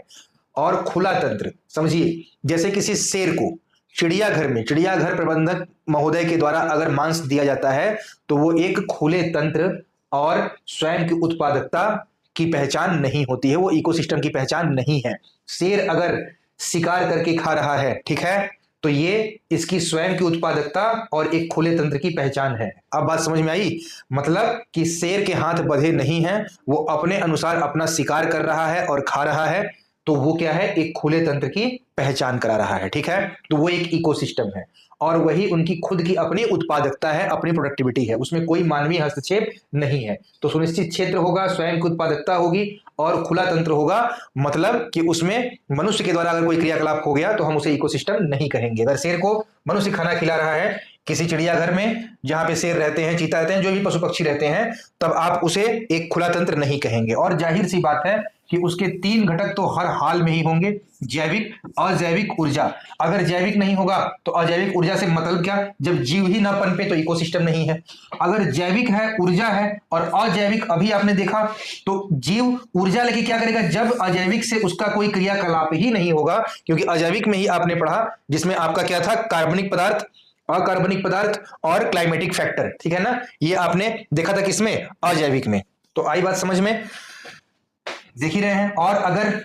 और खुला तंत्र समझिए, जैसे किसी शेर को चिड़ियाघर में चिड़ियाघर प्रबंधक महोदय के द्वारा अगर मांस दिया जाता है, तो वो एक खुले तंत्र और स्वयं की उत्पादकता की पहचान नहीं होती है, वो इकोसिस्टम की पहचान नहीं है। शेर अगर शिकार करके खा रहा है, ठीक है, तो ये इसकी स्वयं की उत्पादकता और एक खुले तंत्र की पहचान है। अब बात समझ में आई? मतलब कि शेर के हाथ बंधे नहीं हैं, वो अपने अनुसार अपना शिकार कर रहा है और खा रहा है, तो वो क्या है? एक खुले तंत्र की पहचान करा रहा है। ठीक है, तो वो एक इकोसिस्टम है, और वही उनकी खुद की अपनी उत्पादकता है, अपनी प्रोडक्टिविटी है, उसमें कोई मानवीय हस्तक्षेप नहीं है। तो सुनिश्चित क्षेत्र होगा, स्वयं की उत्पादकता होगी, और खुला तंत्र होगा, मतलब कि उसमें मनुष्य के द्वारा अगर कोई क्रियाकलाप हो गया तो हम उसे इकोसिस्टम नहीं कहेंगे। अगर शेर को मनुष्य खाना खिला रहा है किसी चिड़ियाघर में जहां पे शेर रहते हैं, चीता रहते हैं, जो भी पशु पक्षी रहते हैं, तब आप उसे एक खुला तंत्र नहीं कहेंगे। और जाहिर सी बात है कि उसके 3 घटक तो हर हाल में ही होंगे, जैविक, अजैविक, ऊर्जा। अगर जैविक नहीं होगा तो अजैविक ऊर्जा से मतलब क्या? जब जीव ही ना पनपे तो इकोसिस्टम नहीं है। अगर जैविक है, ऊर्जा है, और अजैविक अभी आपने देखा, तो जीव ऊर्जा लेके क्या करेगा? जब अजैविक से उसका कोई क्रियाकलाप ही नहीं होगा, क्योंकि अजैविक में ही आपने पढ़ा जिसमें आपका क्या था? कार्बनिक पदार्थ, अकार्बनिक पदार्थ और क्लाइमेटिक फैक्टर। ठीक है ना, ये आपने देखा था किसमें? अजैविक में। तो आई बात समझ में? देख ही रहे हैं। और अगर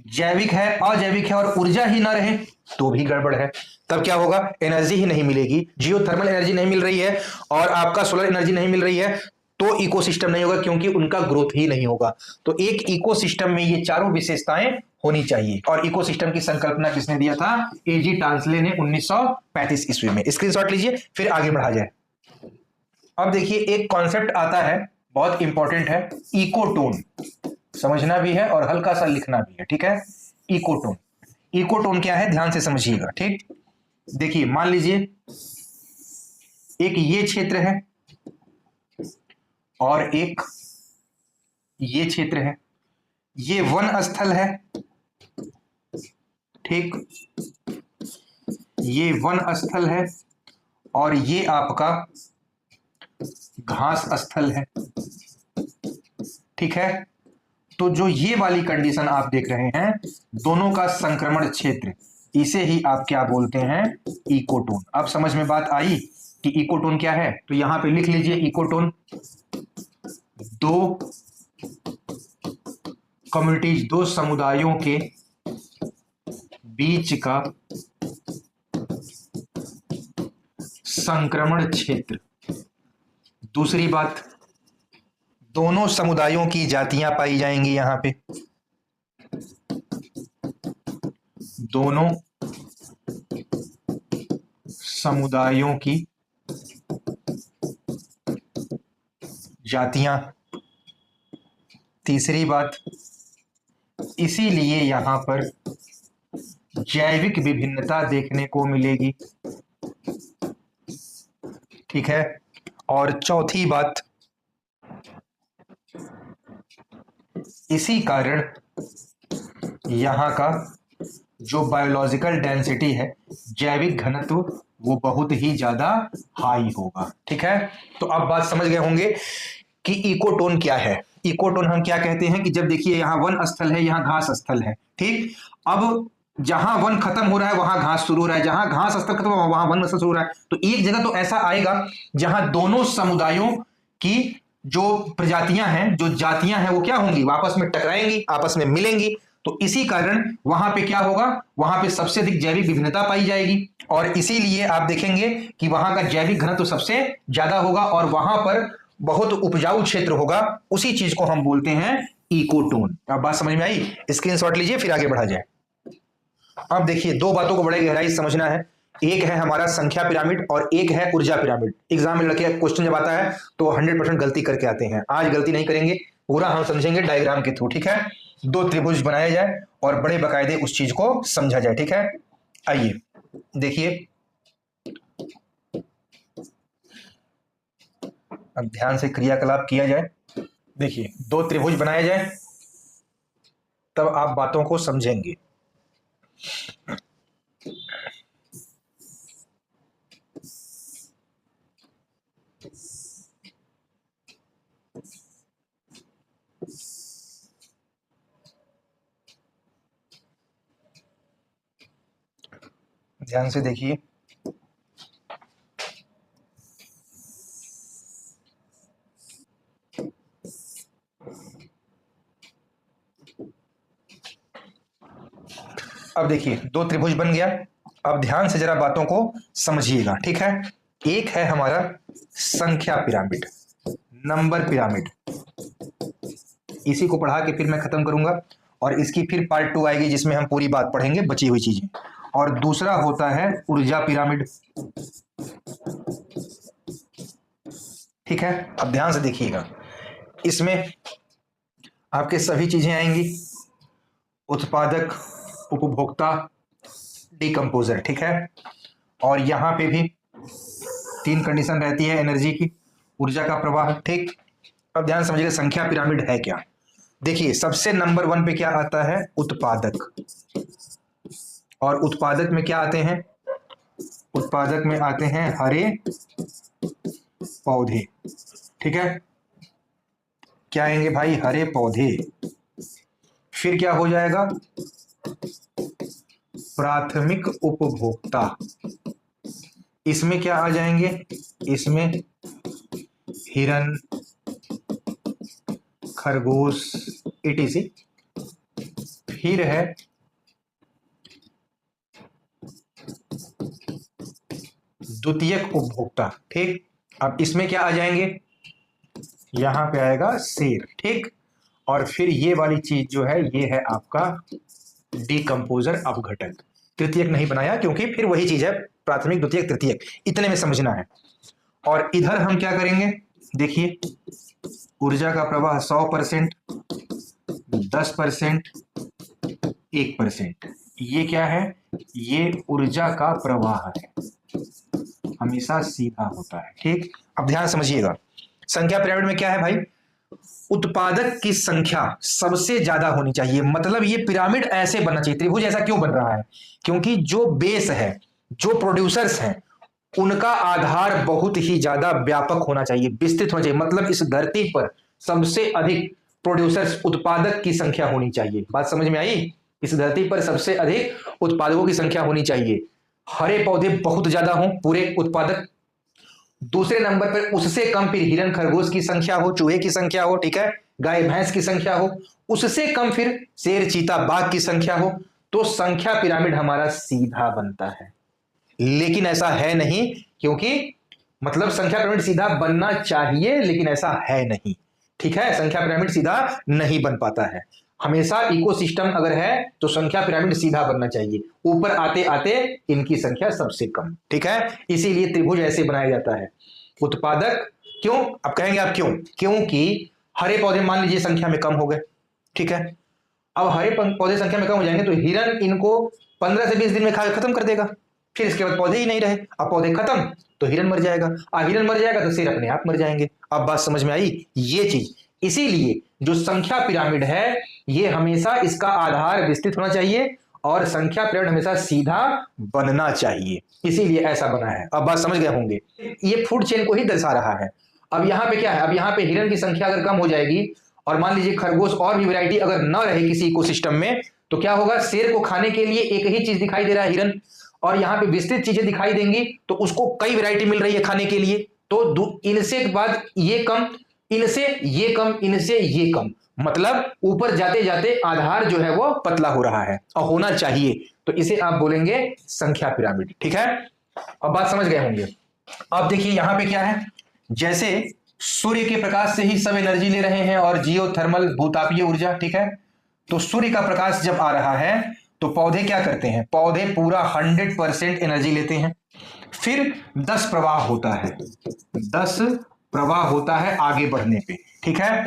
जैविक है, अजैविक है और ऊर्जा ही ना रहे तो भी गड़बड़ है। तब क्या होगा? एनर्जी ही नहीं मिलेगी, जियोथर्मल एनर्जी नहीं मिल रही है और आपका सोलर एनर्जी नहीं मिल रही है, तो इकोसिस्टम नहीं होगा, क्योंकि उनका ग्रोथ ही नहीं होगा। तो एक इकोसिस्टम में ये चारों विशेषताएं होनी चाहिए। और इकोसिस्टम की संकल्पना किसने दिया था? एजी टांसले ने 1935 ईस्वी में। स्क्रीनशॉट लीजिए, फिर आगे बढ़ा जाए। अब देखिए, एक कॉन्सेप्ट आता है, बहुत इंपॉर्टेंट है, इकोटोन। समझना भी है और हल्का सा लिखना भी है। ठीक है, इकोटोन। इकोटोन क्या है? ध्यान से समझिएगा। ठीक, देखिए मान लीजिए एक ये क्षेत्र है और एक ये क्षेत्र है, ये वन स्थल है ठीक, ये वन स्थल है और ये आपका घास स्थल है। ठीक है, तो जो ये वाली कंडीशन आप देख रहे हैं, दोनों का संक्रमण क्षेत्र, इसे ही आप क्या बोलते हैं, इकोटोन। अब समझ में बात आई कि इकोटोन क्या है? तो यहां पे लिख लीजिए, इकोटोन दो कम्युनिटीज, दो समुदायों के बीच का संक्रमण क्षेत्र। दूसरी बात, दोनों समुदायों की जातियां पाई जाएंगी यहां पे, दोनों समुदायों की जातियां। तीसरी बात, इसीलिए यहां पर जैविक विभिन्नता देखने को मिलेगी। ठीक है, और चौथी बात, इसी कारण यहां का जो बायोलॉजिकल डेंसिटी है, जैविक घनत्व, वो बहुत ही ज्यादा हाई होगा। ठीक है, तो अब बात समझ गए होंगे कि इकोटोन क्या है। इकोटोन हम क्या कहते हैं कि जब देखिए यहां वन स्थल है, यहां घास स्थल है। ठीक, अब जहां वन खत्म हो रहा है वहां घास शुरू हो रहा है, जहां घास स्थल खत्म हो वहां वन स्थल शुरू हो रहा है। तो एक जगह तो ऐसा आएगा जहां दोनों समुदायों की जो प्रजातियां हैं, जो जातियां हैं, वो क्या होंगी, आपस में टकराएंगी, आपस में मिलेंगी। तो इसी कारण वहां पे क्या होगा, वहां पे सबसे अधिक जैविक विभिन्नता पाई जाएगी, और इसीलिए आप देखेंगे कि वहां का जैविक घनत्व तो सबसे ज्यादा होगा और वहां पर बहुत उपजाऊ क्षेत्र होगा। उसी चीज को हम बोलते हैं इकोटोन। अब बात समझ में आई? स्क्रीनशॉट लीजिए, फिर आगे बढ़ा जाए। अब देखिए, दो बातों को बड़े गहराई से समझना है। एक है हमारा संख्या पिरामिड और एक है ऊर्जा पिरामिड। एग्जाम में लड़के क्वेश्चन जब आता है तो 100% गलती करके आते हैं। आज गलती नहीं करेंगे, पूरा हम समझेंगे डायग्राम के थ्रू। ठीक है, दो त्रिभुज बनाया जाए और बड़े बकायदे उस चीज को समझा जाए। ठीक है, आइए देखिए, अब ध्यान से क्रियाकलाप किया जाए। देखिए, दो त्रिभुज बनाया जाए, तब आप बातों को समझेंगे। ध्यान से देखिए, अब देखिए दो त्रिभुज बन गया। अब ध्यान से जरा बातों को समझिएगा। ठीक है, एक है हमारा संख्या पिरामिड, नंबर पिरामिड, इसी को पढ़ा के फिर मैं खत्म करूंगा और इसकी फिर पार्ट 2 आएगी जिसमें हम पूरी बात पढ़ेंगे, बची हुई चीजें। और दूसरा होता है ऊर्जा पिरामिड। ठीक है, अब ध्यान से देखिएगा, इसमें आपके सभी चीजें आएंगी, उत्पादक, उपभोक्ता, डिकम्पोजर। ठीक है, और यहां पे भी 3 कंडीशन रहती है एनर्जी की, ऊर्जा का प्रवाह। ठीक, अब ध्यान समझिएगा संख्या पिरामिड है क्या। देखिए, सबसे नंबर 1 पे क्या आता है, उत्पादक। और उत्पादक में क्या आते हैं, उत्पादक में आते हैं हरे पौधे। ठीक है, क्या आएंगे भाई, हरे पौधे। फिर क्या हो जाएगा, प्राथमिक उपभोक्ता। इसमें क्या आ जाएंगे, इसमें हिरन, खरगोश, etc। फिर है द्वितीयक उपभोक्ता। ठीक, अब इसमें क्या आ जाएंगे, यहां पे आएगा शेर। ठीक, और फिर ये वाली चीज जो है, ये है आपका डिकम्पोजर, अपघटक। तृतीयक नहीं बनाया क्योंकि फिर वही चीज है, प्राथमिक, द्वितीयक, तृतीयक, इतने में समझना है। और इधर हम क्या करेंगे, देखिए, ऊर्जा का प्रवाह 100%, 10%, 1%। ये क्या है, ये ऊर्जा का प्रवाह है, हमेशा सीधा होता है। ठीक, अब ध्यान समझिएगा, संख्या पिरामिड में क्या है भाई, उत्पादक की संख्या सबसे ज्यादा होनी चाहिए। मतलब ये पिरामिड ऐसे बनना चाहिए। त्रिभुज ऐसा क्यों बन रहा है? क्योंकि जो बेस है, जो प्रोड्यूसर्स हैं, उनका आधार बहुत ही ज्यादा व्यापक होना चाहिए, विस्तृत होना चाहिए। मतलब इस धरती पर सबसे अधिक प्रोड्यूसर्स, उत्पादक की संख्या होनी चाहिए। बात समझ में आई? इस धरती पर सबसे अधिक उत्पादकों की संख्या होनी चाहिए। हरे पौधे बहुत ज्यादा हों पूरे उत्पादक। दूसरे नंबर पर उससे कम फिर हिरन खरगोश की संख्या हो, चूहे की संख्या हो, ठीक है, गाय भैंस की संख्या हो। उससे कम फिर शेर चीता बाघ की संख्या हो। तो संख्या पिरामिड हमारा सीधा बनता है। लेकिन ऐसा है नहीं, क्योंकि मतलब संख्या पिरामिड सीधा बनना चाहिए लेकिन ऐसा है नहीं, ठीक है। संख्या पिरामिड सीधा नहीं बन पाता है। हमेशा इकोसिस्टम अगर है तो संख्या पिरामिड सीधा बनना चाहिए, ऊपर आते आते इनकी संख्या सबसे कम, ठीक है। इसीलिए त्रिभुज ऐसे बनाया जाता है। उत्पादक क्यों? अब कहेंगे आप क्यों? क्योंकि हरे पौधे मान लीजिए संख्या में कम हो गए, ठीक है। अब हरे पौधे संख्या में कम हो जाएंगे तो हिरन इनको 15 से 20 दिन में खा खत्म कर देगा। फिर इसके बाद पौधे ही नहीं रहे। अब पौधे खत्म तो हिरन मर जाएगा, और हिरन मर जाएगा तो शेर अपने आप मर जाएंगे। अब बात समझ में आई ये चीज? इसीलिए जो संख्या पिरामिड है ये हमेशा इसका आधार विस्तृत होना चाहिए और संख्या पिरामिड हमेशा सीधा बनना चाहिए। इसीलिए ऐसा बना है। अब बात समझ गए होंगे। ये फूड चेन को ही दर्शा रहा है। अब यहाँ पे क्या है? अब यहाँ पे हिरन की संख्या अगर कम हो जाएगी और मान लीजिए खरगोश और भी वैरायटी अगर न रहे किसी इकोसिस्टम में, तो क्या होगा? शेर को खाने के लिए एक ही चीज दिखाई दे रहा है हिरन, और यहाँ पे विस्तृत चीजें दिखाई देंगी तो उसको कई वैरायटी मिल रही है खाने के लिए। तो इनसे बाद ये कम, इनसे ये कम, इनसे ये कम, मतलब ऊपर जाते जाते आधार जो है वो पतला हो रहा है और होना चाहिए। तो इसे आप बोलेंगे संख्या पिरामिड, ठीक है। अब बात समझ गए होंगे। अब देखिए यहाँ पे क्या है, जैसे सूर्य के प्रकाश से ही सब एनर्जी ले रहे हैं और जियोथर्मल भूतापीय ऊर्जा, ठीक है। तो सूर्य का प्रकाश जब आ रहा है तो पौधे क्या करते हैं? पौधे पूरा 100% एनर्जी लेते हैं। फिर 10 प्रवाह होता है, 10 प्रवाह होता है आगे बढ़ने पे, ठीक है।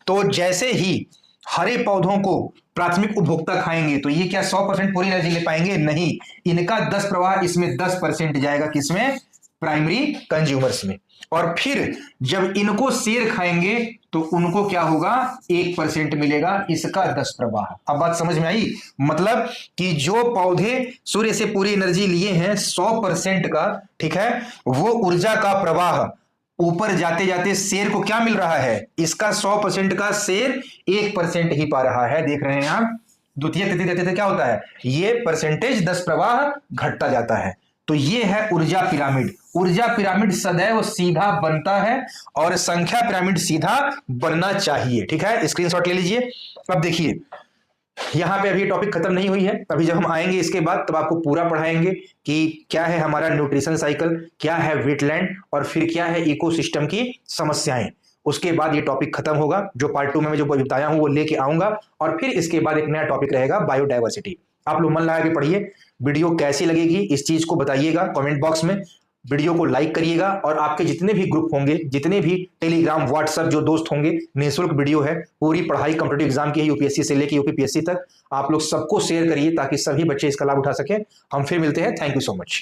तो जैसे ही हरे पौधों को प्राथमिक उपभोक्ता खाएंगे तो ये क्या 100% पूरी एनर्जी ले पाएंगे? नहीं, इनका 10 प्रवाह इसमें 10% जाएगा, किसमें? प्राइमरी कंज्यूमर्स में। और फिर जब इनको शेर खाएंगे तो उनको क्या होगा? 1% मिलेगा, इसका 10 प्रवाह। अब बात समझ में आई? मतलब कि जो पौधे सूर्य से पूरी एनर्जी लिए हैं 100% का, ठीक है, वो ऊर्जा का प्रवाह ऊपर जाते जाते शेर को क्या मिल रहा है? इसका 100% का शेर 1% ही पा रहा है। देख रहे हैं आप, द्वितीय तृतीय तृतीय क्या होता है? ये परसेंटेज 10 प्रवाह घटता जाता है। तो ये है ऊर्जा पिरामिड। ऊर्जा पिरामिड सदैव सीधा बनता है और संख्या पिरामिड सीधा बनना चाहिए, ठीक है। स्क्रीनशॉट ले लीजिए। अब देखिए यहां पे अभी टॉपिक खत्म नहीं हुई है, अभी जब हम आएंगे इसके बाद तब आपको पूरा पढ़ाएंगे कि क्या है हमारा न्यूट्रिशन साइकिल, क्या है वेटलैंड, और फिर क्या है इकोसिस्टम की समस्याएं। उसके बाद ये टॉपिक खत्म होगा। जो पार्ट 2 में मैं जो बताया हूं वो लेके आऊंगा, और फिर इसके बाद एक नया टॉपिक रहेगा बायोडाइवर्सिटी। आप लोग मन लगा के पढ़िए। वीडियो कैसी लगेगी इस चीज को बताइएगा कमेंट बॉक्स में। वीडियो को लाइक करिएगा और आपके जितने भी ग्रुप होंगे, जितने भी टेलीग्राम व्हाट्सएप जो दोस्त होंगे, निःशुल्क वीडियो है, पूरी पढ़ाई कॉम्पिटिटिव एग्जाम की है, यूपीएससी से लेकर यूपीपीएससी तक। आप लोग सबको शेयर करिए ताकि सभी बच्चे इसका लाभ उठा सकें। हम फिर मिलते हैं। Thank you so much.